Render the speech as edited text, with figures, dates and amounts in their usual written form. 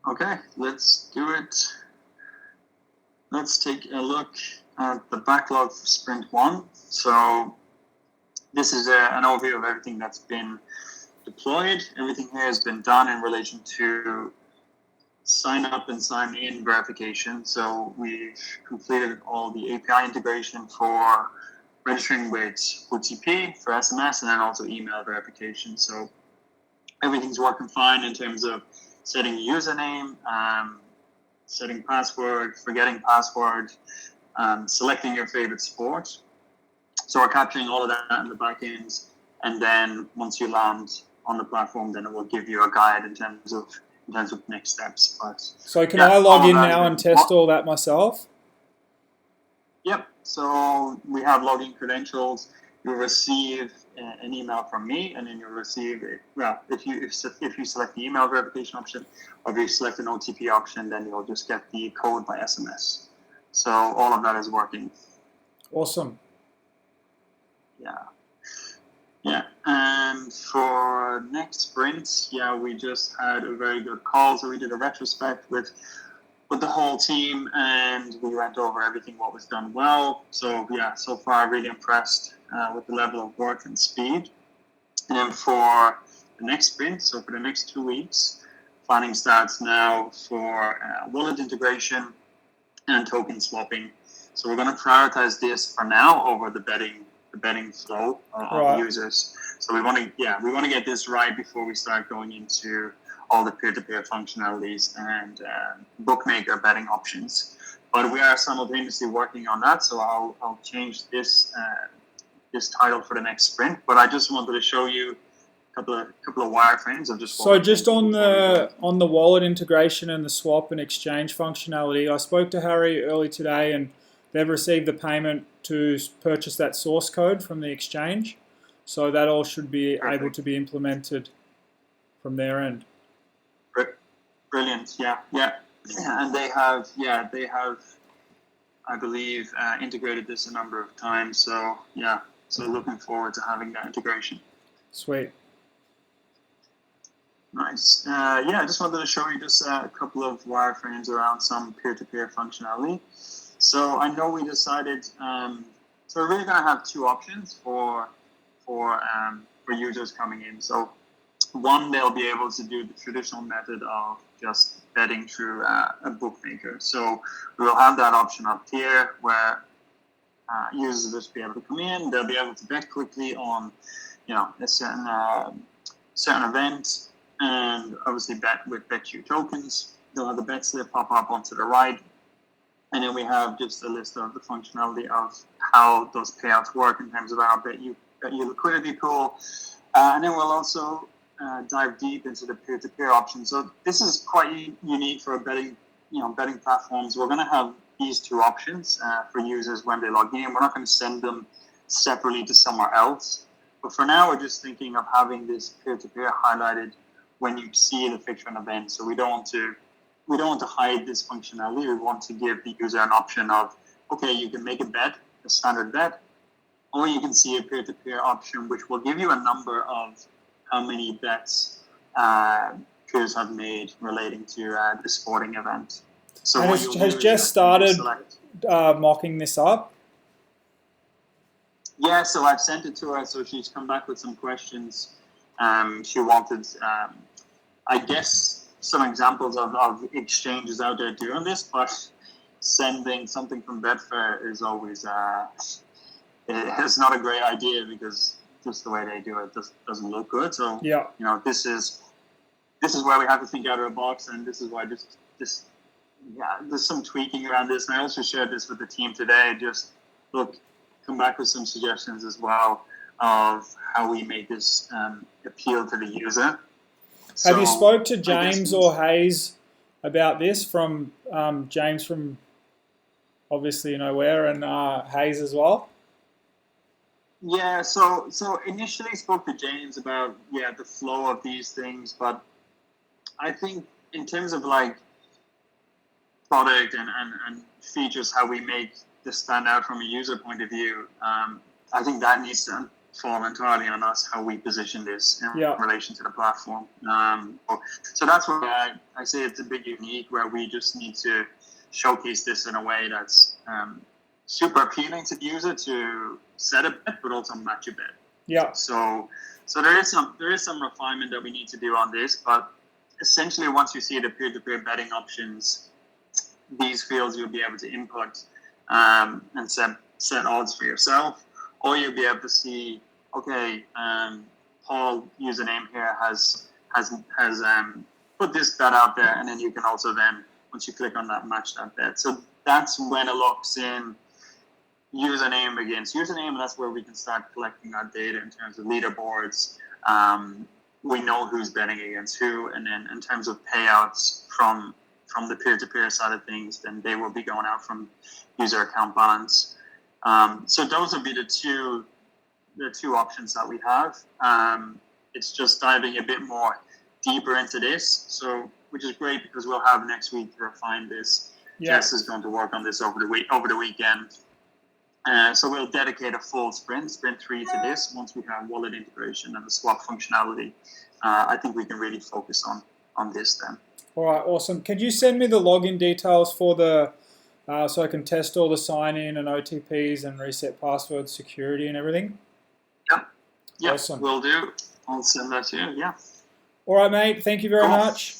Okay, let's do it. Let's take a look at the backlog for Sprint 1. So this is an overview of everything that's been deployed. Everything here has been done in relation to sign up and sign in verification. So we've completed all the API integration for registering with OTP for SMS and then also email verification. So everything's working fine in terms of setting username, setting password, forgetting password, selecting your favorite sport. So we're capturing all of that in the back end. And then once you land on the platform, then it will give you a guide in terms of next steps. But so can I log in now and test all that myself? Yep. So we have login credentials. You'll receive an email from me, and then you'll receive it. Well, if you select the email verification option, or if you select an OTP option, then you'll just get the code by SMS. So all of that is working. Awesome. Yeah. And for next sprint, we just had a very good call. So we did a retrospect with the whole team, and we went over everything what was done well. So so far really impressed with the level of work and speed. And then for the next sprint, so for the next 2 weeks, planning starts now for wallet integration and token swapping. So we're going to prioritize this for now over the betting flow of users. So we want to get this right before we start going into all the peer-to-peer functionalities and bookmaker betting options. But we are simultaneously working on that, so I'll change this title for the next sprint. But I just wanted to show you a couple of wireframes of just. So just on the wallet integration and the swap and exchange functionality, I spoke to Harry early today, and they've received the payment to purchase that source code from the exchange. So that all should be able to be implemented from their end. Brilliant, yeah, and they have, I believe, integrated this a number of times. So looking forward to having that integration. Sweet. Nice. I just wanted to show you just a couple of wireframes around some peer-to-peer functionality. So I know we decided, so we're really going to have two options for users coming in. So one, they'll be able to do the traditional method of just betting through a bookmaker. So we'll have that option up here where users will just be able to come in. They'll be able to bet quickly on, a certain event, and obviously bet with BetU tokens. They'll have the bet slip pop up onto the right. And then we have just a list of the functionality of how those payouts work in terms of our BetU liquidity pool. And then we'll also dive deep into the peer-to-peer option. So this is quite unique for betting platforms. We're going to have these two options for users when they log in. We're not going to send them separately to somewhere else. But for now, we're just thinking of having this peer-to-peer highlighted when you see the fixture and event. So we don't want to hide this functionality. We want to give the user an option of, okay, you can make a standard bet, or you can see a peer-to-peer option, which will give you a number of how many bets peers have made relating to the sporting event. So has Jess started mocking this up? Yeah, so I've sent it to her, so she's come back with some questions. She wanted, I guess, some examples of exchanges out there doing this, but sending something from Betfair is always it's not a great idea because just the way they do it just doesn't look good. So this is where we have to think out of the box, and this is why there's some tweaking around this. And I also shared this with the team today. Just come back with some suggestions as well of how we make this appeal to the user. Have you spoke to James or Hayes about this? From James from obviously where, and Hayes as well? Yeah, so initially spoke to James about the flow of these things, but I think in terms of product and features, how we make this stand out from a user point of view, I think that needs to fall entirely on us how we position this in Yeah. relation to the platform. So that's where I say it's a bit unique, where we just need to showcase this in a way that's super appealing to the user to set a bet, but also match a bet. Yeah. So there is some refinement that we need to do on this, but essentially once you see the peer-to-peer betting options, these fields you'll be able to input and set odds for yourself, or you'll be able to see, okay, Paul username here has put this bet out there, and then you can also then, once you click on that, match that bet. So that's when it locks in username against username, and that's where we can start collecting that data in terms of leaderboards. We know who's betting against who, and then in terms of payouts from the peer-to-peer side of things, then they will be going out from user account balance. So those would be the two options that we have. It's just diving a bit more deeper into this, so which is great because we'll have next week to refine this. Yeah. Jess is going to work on this over the weekend. So we'll dedicate a full sprint 3 to this. Once we have wallet integration and the swap functionality, I think we can really focus on this then. All right, awesome. Could you send me the login details for the so I can test all the sign-in and OTPs and reset password security and everything? Yeah, Awesome. Will do. I'll send that to you. Yeah. All right, mate. Thank you very Cool. much.